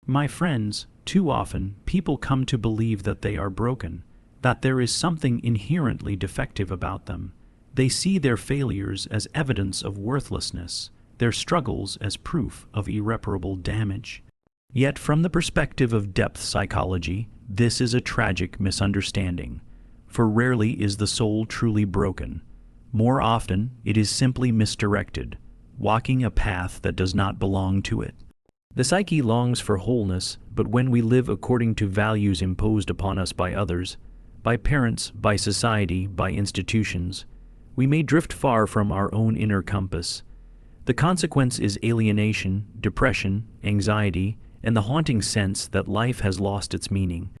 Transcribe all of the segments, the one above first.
My friends, too often people come to believe that they are broken, that there is something inherently defective about them. They see their failures as evidence of worthlessness, their struggles as proof of irreparable damage. Yet from the perspective of depth psychology, this is a tragic misunderstanding, for rarely is the soul truly broken. More often, it is simply misdirected, walking a path that does not belong to it. The psyche longs for wholeness, but when we live according to values imposed upon us by others, by parents, by society, by institutions, we may drift far from our own inner compass. The consequence is alienation, depression, anxiety, and the haunting sense that life has lost its meaning.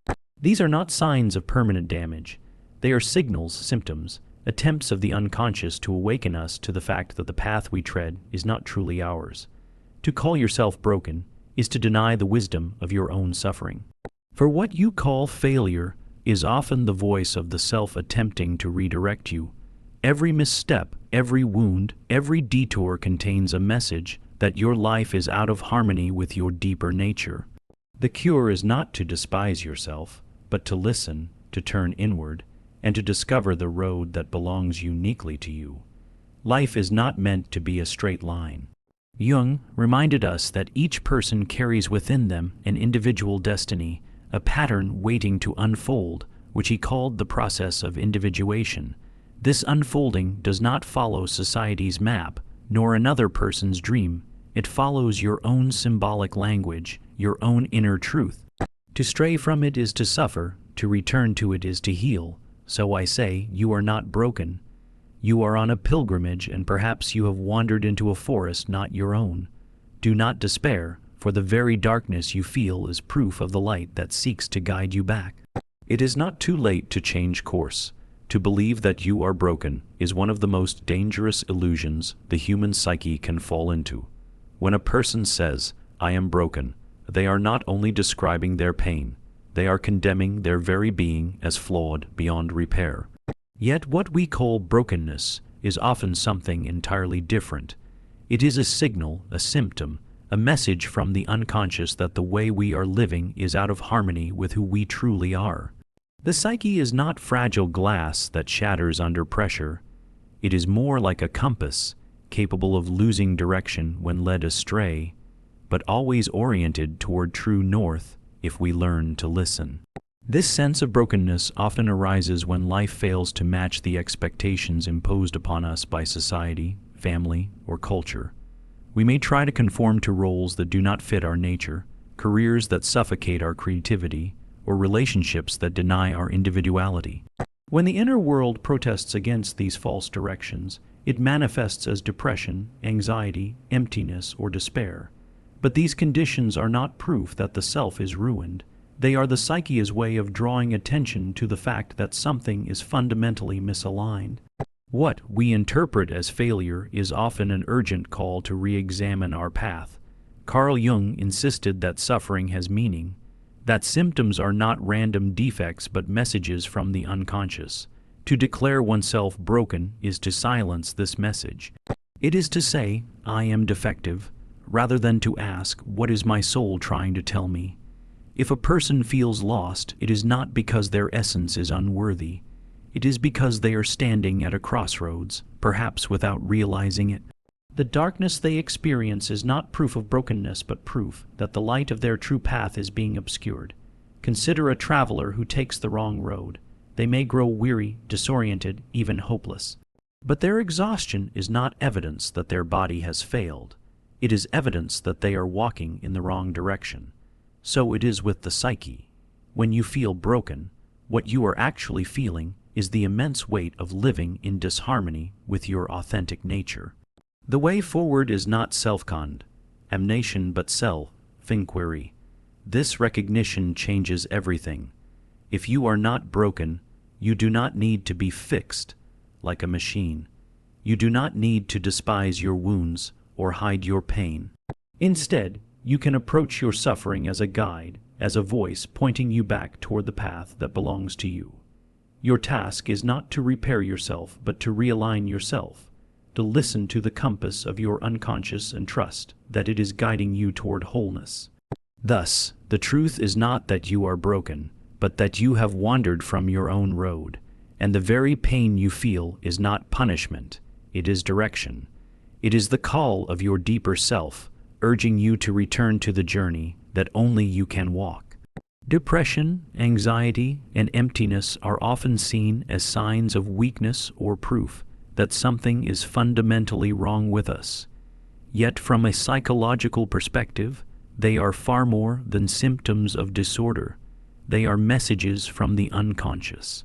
These are not signs of permanent damage. They are signals, symptoms, attempts of the unconscious to awaken us to the fact that the path we tread is not truly ours. To call yourself broken is to deny the wisdom of your own suffering. For what you call failure is often the voice of the self attempting to redirect you. Every misstep, every wound, every detour contains a message that your life is out of harmony with your deeper nature. The cure is not to despise yourself, but to listen, to turn inward, and to discover the road that belongs uniquely to you. Life is not meant to be a straight line. Jung reminded us that each person carries within them an individual destiny, a pattern waiting to unfold, which he called the process of individuation. This unfolding does not follow society's map, nor another person's dream. It follows your own symbolic language, your own inner truth. To stray from it is to suffer, to return to it is to heal. So I say, you are not broken. You are on a pilgrimage, and perhaps you have wandered into a forest not your own. Do not despair, for the very darkness you feel is proof of the light that seeks to guide you back. It is not too late to change course. To believe that you are broken is one of the most dangerous illusions the human psyche can fall into. When a person says, "I am broken," they are not only describing their pain, they are condemning their very being as flawed beyond repair. Yet what we call brokenness is often something entirely different. It is a signal, a symptom, a message from the unconscious that the way we are living is out of harmony with who we truly are. The psyche is not fragile glass that shatters under pressure. It is more like a compass, capable of losing direction when led astray, but always oriented toward true north if we learn to listen. This sense of brokenness often arises when life fails to match the expectations imposed upon us by society, family, or culture. We may try to conform to roles that do not fit our nature, careers that suffocate our creativity, or relationships that deny our individuality. When the inner world protests against these false directions, it manifests as depression, anxiety, emptiness, or despair. But these conditions are not proof that the self is ruined. They are the psyche's way of drawing attention to the fact that something is fundamentally misaligned. What we interpret as failure is often an urgent call to re-examine our path. Carl Jung insisted that suffering has meaning, that symptoms are not random defects but messages from the unconscious. To declare oneself broken is to silence this message. It is to say, "I am defective," rather than to ask, "What is my soul trying to tell me?" If a person feels lost, it is not because their essence is unworthy. It is because they are standing at a crossroads, perhaps without realizing it. The darkness they experience is not proof of brokenness, but proof that the light of their true path is being obscured. Consider a traveler who takes the wrong road. They may grow weary, disoriented, even hopeless. But their exhaustion is not evidence that their body has failed. It is evidence that they are walking in the wrong direction. So it is with the psyche. When you feel broken, what you are actually feeling is the immense weight of living in disharmony with your authentic nature. The way forward is not self-condemnation but self-inquiry. This recognition changes everything. If you are not broken, you do not need to be fixed like a machine. You do not need to despise your wounds or hide your pain. Instead, you can approach your suffering as a guide, as a voice pointing you back toward the path that belongs to you. Your task is not to repair yourself, but to realign yourself, to listen to the compass of your unconscious and trust that it is guiding you toward wholeness. Thus, the truth is not that you are broken, but that you have wandered from your own road, and the very pain you feel is not punishment, it is direction. It is the call of your deeper self, urging you to return to the journey that only you can walk. Depression, anxiety, and emptiness are often seen as signs of weakness or proof that something is fundamentally wrong with us. Yet from a psychological perspective, they are far more than symptoms of disorder. They are messages from the unconscious.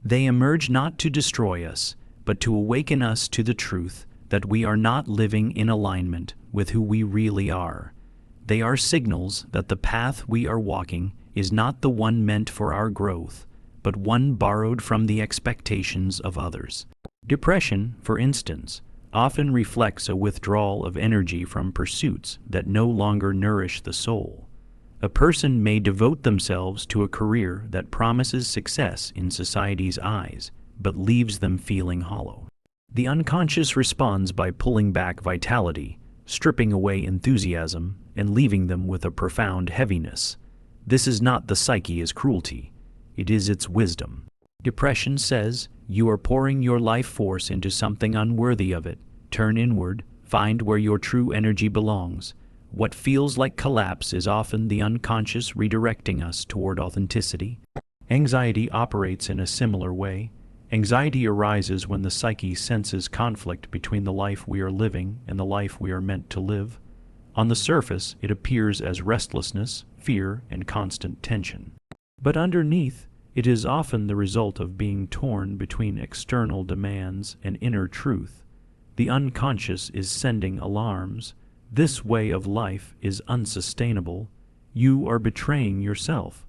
They emerge not to destroy us, but to awaken us to the truth that we are not living in alignment with who we really are. They are signals that the path we are walking is not the one meant for our growth, but one borrowed from the expectations of others. Depression, for instance, often reflects a withdrawal of energy from pursuits that no longer nourish the soul. A person may devote themselves to a career that promises success in society's eyes, but leaves them feeling hollow. The unconscious responds by pulling back vitality, stripping away enthusiasm, and leaving them with a profound heaviness. This is not the psyche's cruelty, it is its wisdom. Depression says, you are pouring your life force into something unworthy of it. Turn inward, find where your true energy belongs. What feels like collapse is often the unconscious redirecting us toward authenticity. Anxiety operates in a similar way. Anxiety arises when the psyche senses conflict between the life we are living and the life we are meant to live. On the surface, it appears as restlessness, fear, and constant tension. But underneath, it is often the result of being torn between external demands and inner truth. The unconscious is sending alarms. This way of life is unsustainable. You are betraying yourself.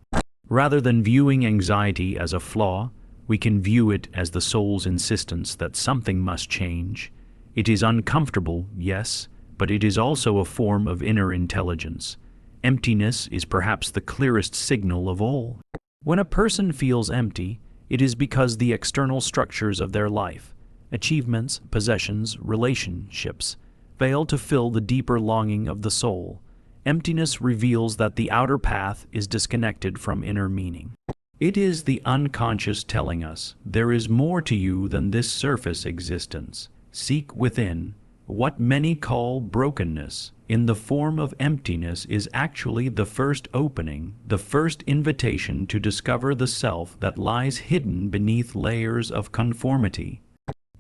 Rather than viewing anxiety as a flaw, we can view it as the soul's insistence that something must change. It is uncomfortable, yes, but it is also a form of inner intelligence. Emptiness is perhaps the clearest signal of all. When a person feels empty, it is because the external structures of their life, achievements, possessions, relationships, fail to fill the deeper longing of the soul. Emptiness reveals that the outer path is disconnected from inner meaning. It is the unconscious telling us, there is more to you than this surface existence. Seek within. What many call brokenness, in the form of emptiness, is actually the first opening, the first invitation to discover the self that lies hidden beneath layers of conformity.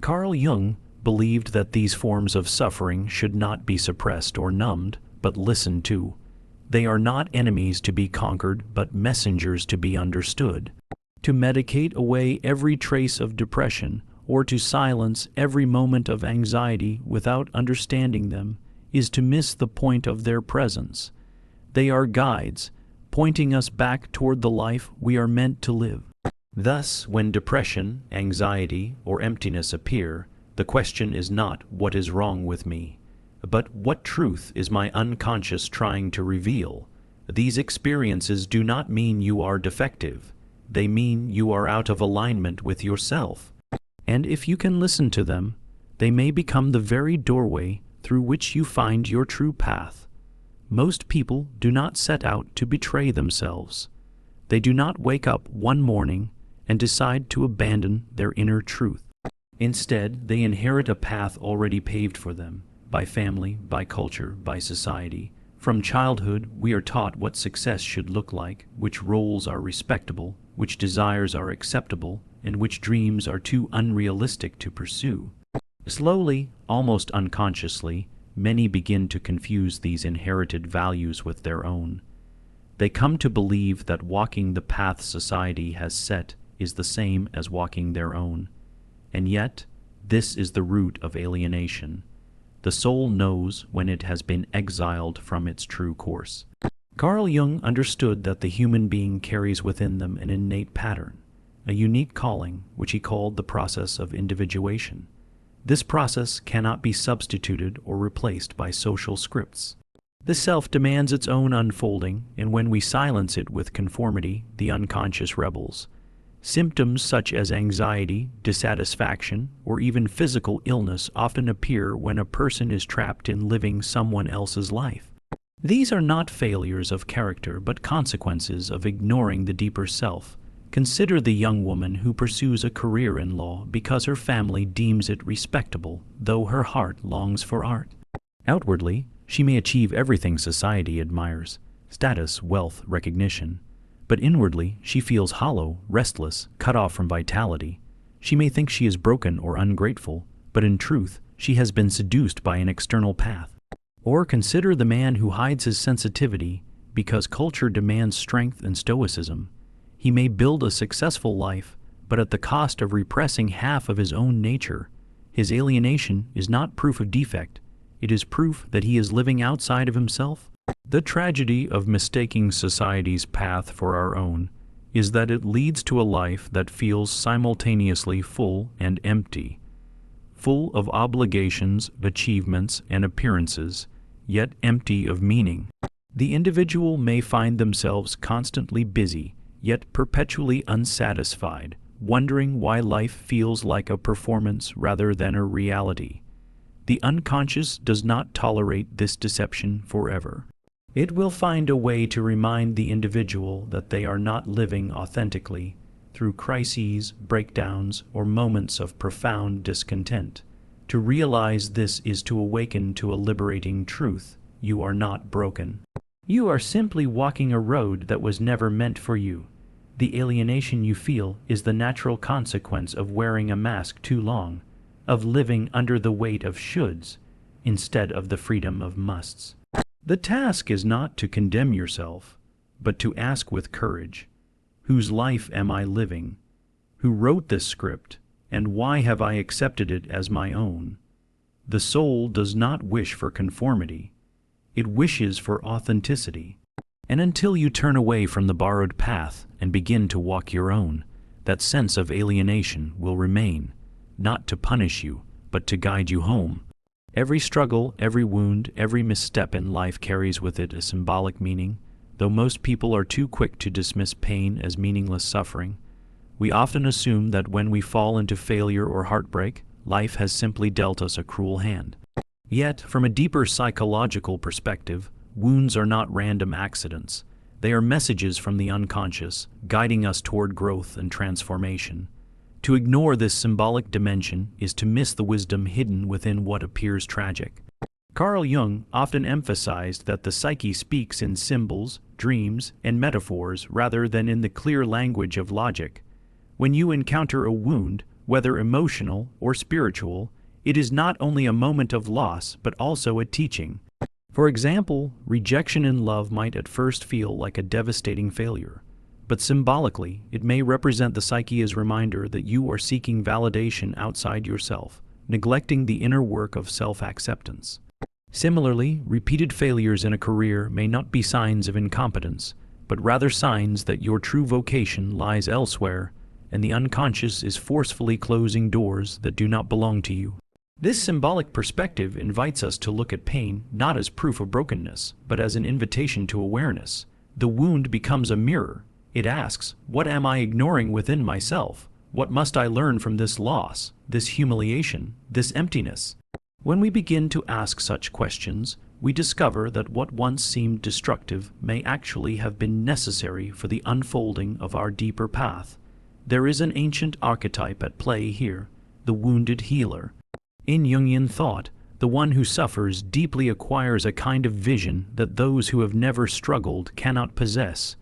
Carl Jung believed that these forms of suffering should not be suppressed or numbed, but listened to. They are not enemies to be conquered, but messengers to be understood. To medicate away every trace of depression, or to silence every moment of anxiety without understanding them, is to miss the point of their presence. They are guides, pointing us back toward the life we are meant to live. Thus, when depression, anxiety, or emptiness appear, the question is not, what is wrong with me? But what truth is my unconscious trying to reveal? These experiences do not mean you are defective. They mean you are out of alignment with yourself. And if you can listen to them, they may become the very doorway through which you find your true path. Most people do not set out to betray themselves. They do not wake up one morning and decide to abandon their inner truth. Instead, they inherit a path already paved for them, by family, by culture, by society. From childhood, we are taught what success should look like, which roles are respectable, which desires are acceptable, and which dreams are too unrealistic to pursue. Slowly, almost unconsciously, many begin to confuse these inherited values with their own. They come to believe that walking the path society has set is the same as walking their own. And yet, this is the root of alienation. The soul knows when it has been exiled from its true course. Carl Jung understood that the human being carries within them an innate pattern, a unique calling, which he called the process of individuation. This process cannot be substituted or replaced by social scripts. The self demands its own unfolding, and when we silence it with conformity, the unconscious rebels. Symptoms such as anxiety, dissatisfaction, or even physical illness often appear when a person is trapped in living someone else's life. These are not failures of character, but consequences of ignoring the deeper self. Consider the young woman who pursues a career in law because her family deems it respectable, though her heart longs for art. Outwardly, she may achieve everything society admires: status, wealth, recognition. But inwardly, she feels hollow, restless, cut off from vitality. She may think she is broken or ungrateful, but in truth, she has been seduced by an external path. Or consider the man who hides his sensitivity because culture demands strength and stoicism. He may build a successful life, but at the cost of repressing half of his own nature. His alienation is not proof of defect. It is proof that he is living outside of himself. The tragedy of mistaking society's path for our own is that it leads to a life that feels simultaneously full and empty, full of obligations, achievements, and appearances, yet empty of meaning. The individual may find themselves constantly busy, yet perpetually unsatisfied, wondering why life feels like a performance rather than a reality. The unconscious does not tolerate this deception forever. It will find a way to remind the individual that they are not living authentically through crises, breakdowns, or moments of profound discontent. To realize this is to awaken to a liberating truth: you are not broken. You are simply walking a road that was never meant for you. The alienation you feel is the natural consequence of wearing a mask too long, of living under the weight of shoulds instead of the freedom of musts. The task is not to condemn yourself, but to ask with courage, whose life am I living? Who wrote this script, and why have I accepted it as my own? The soul does not wish for conformity. It wishes for authenticity. And until you turn away from the borrowed path and begin to walk your own, that sense of alienation will remain, not to punish you, but to guide you home. Every struggle, every wound, every misstep in life carries with it a symbolic meaning. Though most people are too quick to dismiss pain as meaningless suffering, we often assume that when we fall into failure or heartbreak, life has simply dealt us a cruel hand. Yet, from a deeper psychological perspective, wounds are not random accidents. They are messages from the unconscious, guiding us toward growth and transformation. To ignore this symbolic dimension is to miss the wisdom hidden within what appears tragic. Carl Jung often emphasized that the psyche speaks in symbols, dreams, and metaphors rather than in the clear language of logic. When you encounter a wound, whether emotional or spiritual, it is not only a moment of loss but also a teaching. For example, rejection in love might at first feel like a devastating failure, but symbolically, it may represent the psyche's reminder that you are seeking validation outside yourself, neglecting the inner work of self-acceptance. Similarly, repeated failures in a career may not be signs of incompetence, but rather signs that your true vocation lies elsewhere, and the unconscious is forcefully closing doors that do not belong to you. This symbolic perspective invites us to look at pain not as proof of brokenness, but as an invitation to awareness. The wound becomes a mirror. It asks, what am I ignoring within myself? What must I learn from this loss, this humiliation, this emptiness? When we begin to ask such questions, we discover that what once seemed destructive may actually have been necessary for the unfolding of our deeper path. There is an ancient archetype at play here, the wounded healer. In Jungian thought, the one who suffers deeply acquires a kind of vision that those who have never struggled cannot possess.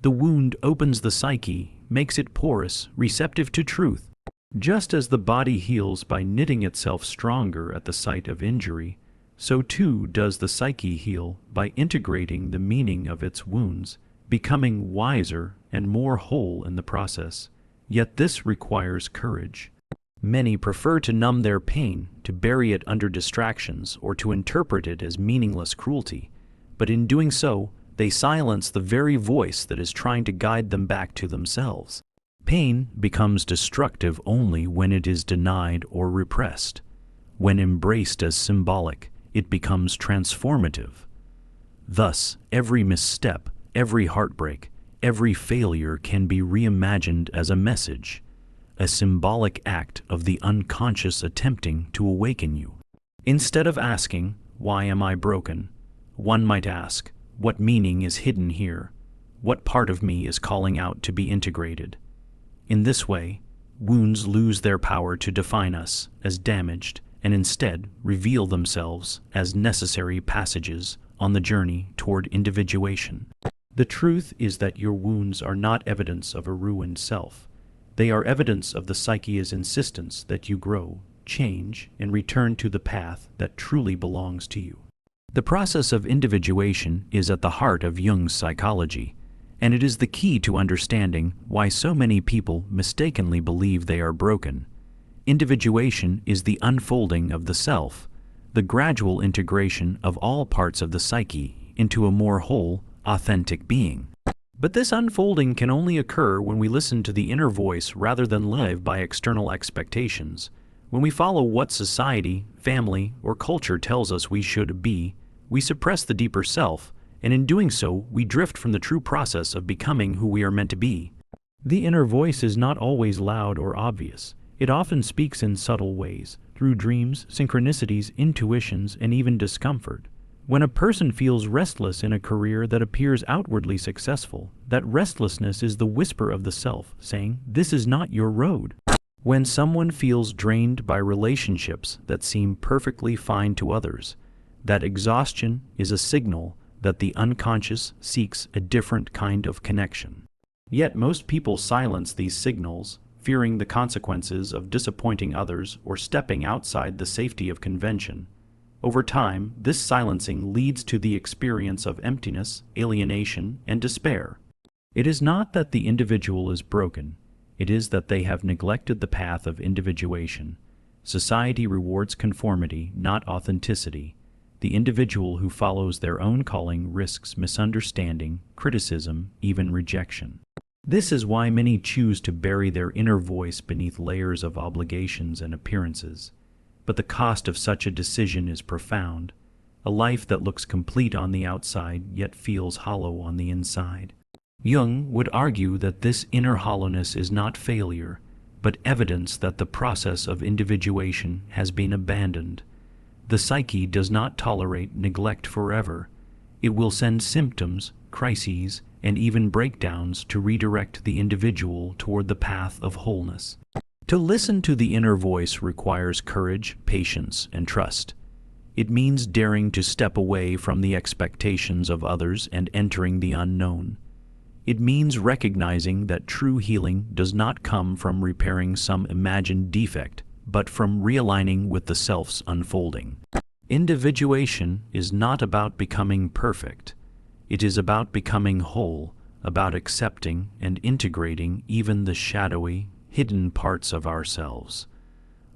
The wound opens the psyche, makes it porous, receptive to truth. Just as the body heals by knitting itself stronger at the site of injury, so too does the psyche heal by integrating the meaning of its wounds, becoming wiser and more whole in the process. Yet this requires courage. Many prefer to numb their pain, to bury it under distractions, or to interpret it as meaningless cruelty. But in doing so, they silence the very voice that is trying to guide them back to themselves. Pain becomes destructive only when it is denied or repressed. When embraced as symbolic, it becomes transformative. Thus, every misstep, every heartbreak, every failure can be reimagined as a message, a symbolic act of the unconscious attempting to awaken you. Instead of asking, "Why am I broken?" One might ask, what meaning is hidden here? What part of me is calling out to be integrated? In this way, wounds lose their power to define us as damaged and instead reveal themselves as necessary passages on the journey toward individuation. The truth is that your wounds are not evidence of a ruined self. They are evidence of the psyche's insistence that you grow, change, and return to the path that truly belongs to you. The process of individuation is at the heart of Jung's psychology, and it is the key to understanding why so many people mistakenly believe they are broken. Individuation is the unfolding of the self, the gradual integration of all parts of the psyche into a more whole, authentic being. But this unfolding can only occur when we listen to the inner voice rather than live by external expectations. When we follow what society, family, or culture tells us we should be, we suppress the deeper self, and in doing so, we drift from the true process of becoming who we are meant to be. The inner voice is not always loud or obvious. It often speaks in subtle ways, through dreams, synchronicities, intuitions, and even discomfort. When a person feels restless in a career that appears outwardly successful, that restlessness is the whisper of the self, saying, "This is not your road." When someone feels drained by relationships that seem perfectly fine to others, that exhaustion is a signal that the unconscious seeks a different kind of connection. Yet most people silence these signals, fearing the consequences of disappointing others or stepping outside the safety of convention. Over time, this silencing leads to the experience of emptiness, alienation, and despair. It is not that the individual is broken. It is that they have neglected the path of individuation. Society rewards conformity, not authenticity. The individual who follows their own calling risks misunderstanding, criticism, even rejection. This is why many choose to bury their inner voice beneath layers of obligations and appearances. But the cost of such a decision is profound, a life that looks complete on the outside yet feels hollow on the inside. Jung would argue that this inner hollowness is not failure, but evidence that the process of individuation has been abandoned. The psyche does not tolerate neglect forever. It will send symptoms, crises, and even breakdowns to redirect the individual toward the path of wholeness. To listen to the inner voice requires courage, patience, and trust. It means daring to step away from the expectations of others and entering the unknown. It means recognizing that true healing does not come from repairing some imagined defect, but from realigning with the self's unfolding. Individuation is not about becoming perfect. It is about becoming whole, about accepting and integrating even the shadowy, hidden parts of ourselves.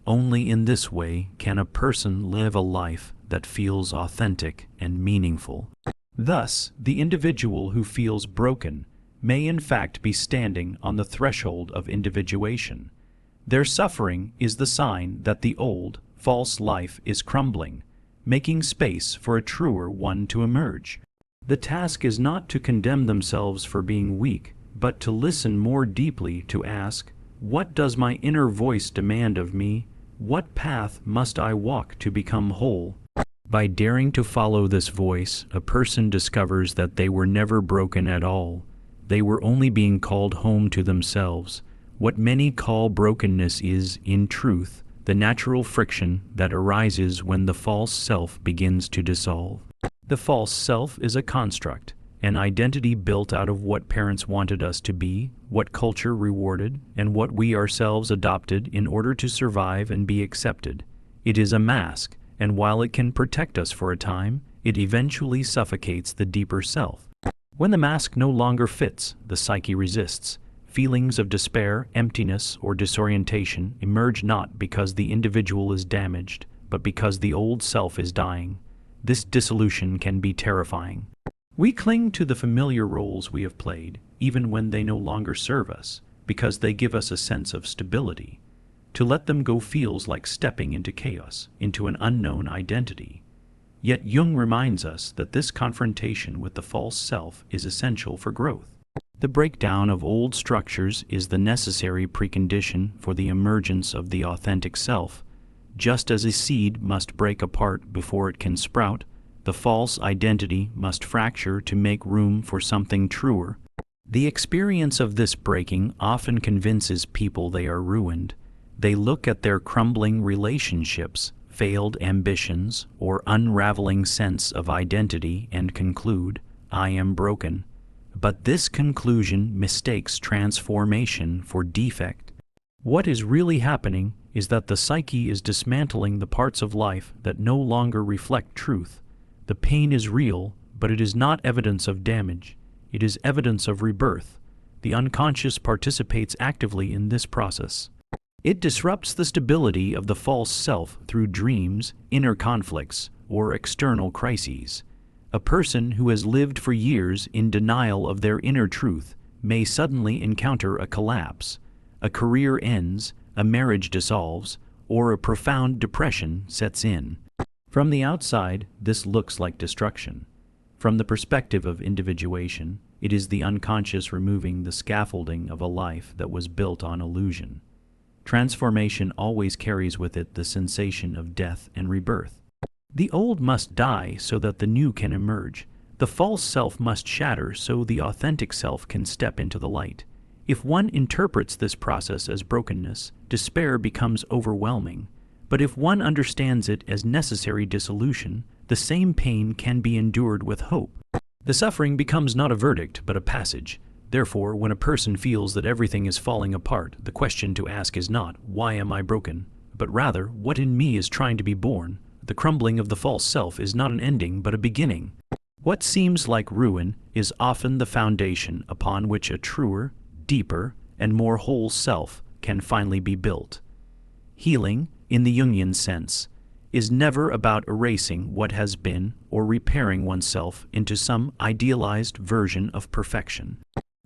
Only in this way can a person live a life that feels authentic and meaningful. Thus, the individual who feels broken may in fact be standing on the threshold of individuation. Their suffering is the sign that the old, false life is crumbling, making space for a truer one to emerge. The task is not to condemn themselves for being weak, but to listen more deeply, to ask, what does my inner voice demand of me? What path must I walk to become whole? By daring to follow this voice, a person discovers that they were never broken at all. They were only being called home to themselves. What many call brokenness is, in truth, the natural friction that arises when the false self begins to dissolve. The false self is a construct, an identity built out of what parents wanted us to be, what culture rewarded, and what we ourselves adopted in order to survive and be accepted. It is a mask, and while it can protect us for a time, it eventually suffocates the deeper self. When the mask no longer fits, the psyche resists. Feelings of despair, emptiness, or disorientation emerge not because the individual is damaged, but because the old self is dying. This dissolution can be terrifying. We cling to the familiar roles we have played, even when they no longer serve us, because they give us a sense of stability. To let them go feels like stepping into chaos, into an unknown identity. Yet Jung reminds us that this confrontation with the false self is essential for growth. The breakdown of old structures is the necessary precondition for the emergence of the authentic self. Just as a seed must break apart before it can sprout, The false identity must fracture to make room for something truer. The experience of this breaking often convinces people they are ruined. They look at their crumbling relationships, failed ambitions, or unraveling sense of identity and conclude, "I am broken." But this conclusion mistakes transformation for defect. What is really happening is that the psyche is dismantling the parts of life that no longer reflect truth. The pain is real, but it is not evidence of damage. It is evidence of rebirth. The unconscious participates actively in this process. It disrupts the stability of the false self through dreams, inner conflicts, or external crises. A person who has lived for years in denial of their inner truth may suddenly encounter a collapse. A career ends, a marriage dissolves, or a profound depression sets in. From the outside, this looks like destruction. From the perspective of individuation, it is the unconscious removing the scaffolding of a life that was built on illusion. Transformation always carries with it the sensation of death and rebirth. The old must die so that the new can emerge. The false self must shatter so the authentic self can step into the light. If one interprets this process as brokenness, despair becomes overwhelming. But if one understands it as necessary dissolution, the same pain can be endured with hope. The suffering becomes not a verdict, but a passage. Therefore, when a person feels that everything is falling apart, the question to ask is not, "Why am I broken?" but rather, "What in me is trying to be born?" The crumbling of the false self is not an ending, but a beginning. What seems like ruin is often the foundation upon which a truer, deeper, and more whole self can finally be built. Healing, in the Jungian sense, is never about erasing what has been or repairing oneself into some idealized version of perfection.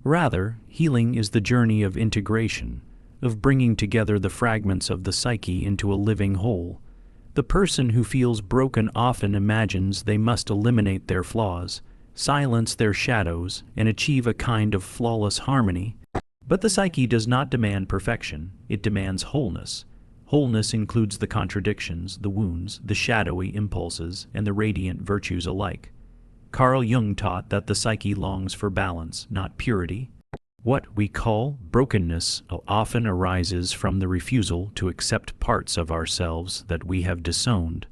Rather, healing is the journey of integration, of bringing together the fragments of the psyche into a living whole. The person who feels broken often imagines they must eliminate their flaws, silence their shadows, and achieve a kind of flawless harmony. But the psyche does not demand perfection, it demands wholeness. Wholeness includes the contradictions, the wounds, the shadowy impulses, and the radiant virtues alike. Carl Jung taught that the psyche longs for balance, not purity. What we call brokenness often arises from the refusal to accept parts of ourselves that we have disowned.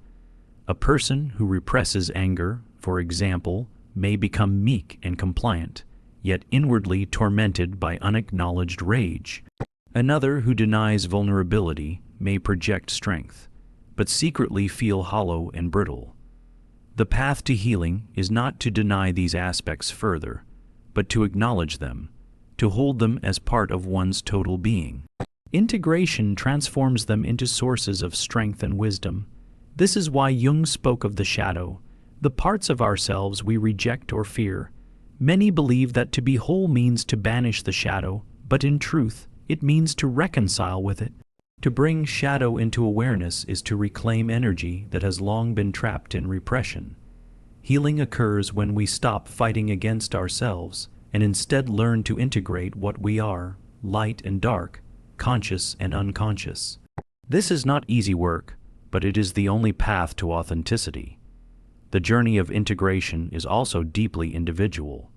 A person who represses anger, for example, may become meek and compliant, yet inwardly tormented by unacknowledged rage. Another who denies vulnerability may project strength, but secretly feel hollow and brittle. The path to healing is not to deny these aspects further, but to acknowledge them, to hold them as part of one's total being. Integration transforms them into sources of strength and wisdom. This is why Jung spoke of the shadow, the parts of ourselves we reject or fear. Many believe that to be whole means to banish the shadow, but in truth, it means to reconcile with it. To bring shadow into awareness is to reclaim energy that has long been trapped in repression. Healing occurs when we stop fighting against ourselves and instead learn to integrate what we are, light and dark, conscious and unconscious. This is not easy work, but it is the only path to authenticity. The journey of integration is also deeply individual.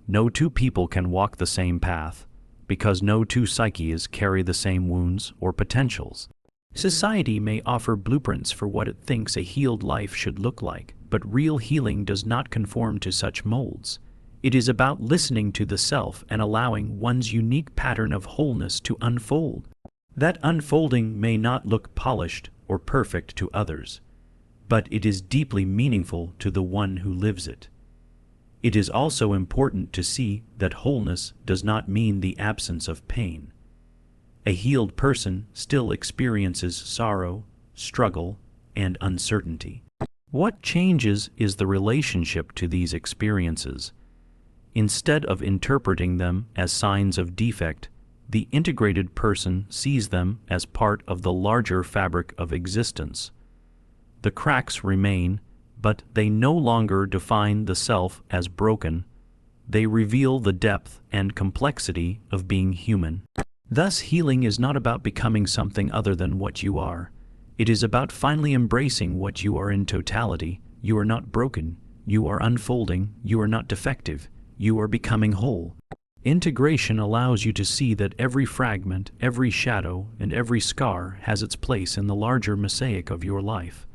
No two people can walk the same path, because no two psyches carry the same wounds or potentials. Society may offer blueprints for what it thinks a healed life should look like, but real healing does not conform to such molds. It is about listening to the self and allowing one's unique pattern of wholeness to unfold. That unfolding may not look polished or perfect to others, but it is deeply meaningful to the one who lives it. It is also important to see that wholeness does not mean the absence of pain. A healed person still experiences sorrow, struggle, and uncertainty. What changes is the relationship to these experiences. Instead of interpreting them as signs of defect, the integrated person sees them as part of the larger fabric of existence. The cracks remain, but they no longer define the self as broken. They reveal the depth and complexity of being human. Thus, healing is not about becoming something other than what you are. It is about finally embracing what you are in totality, You are not broken. You are unfolding. You are not defective. You are becoming whole. Integration allows you to see that every fragment, every shadow, and every scar has its place in the larger mosaic of your life.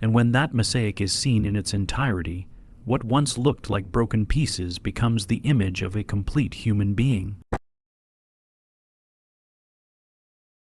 And when that mosaic is seen in its entirety, what once looked like broken pieces becomes the image of a complete human being.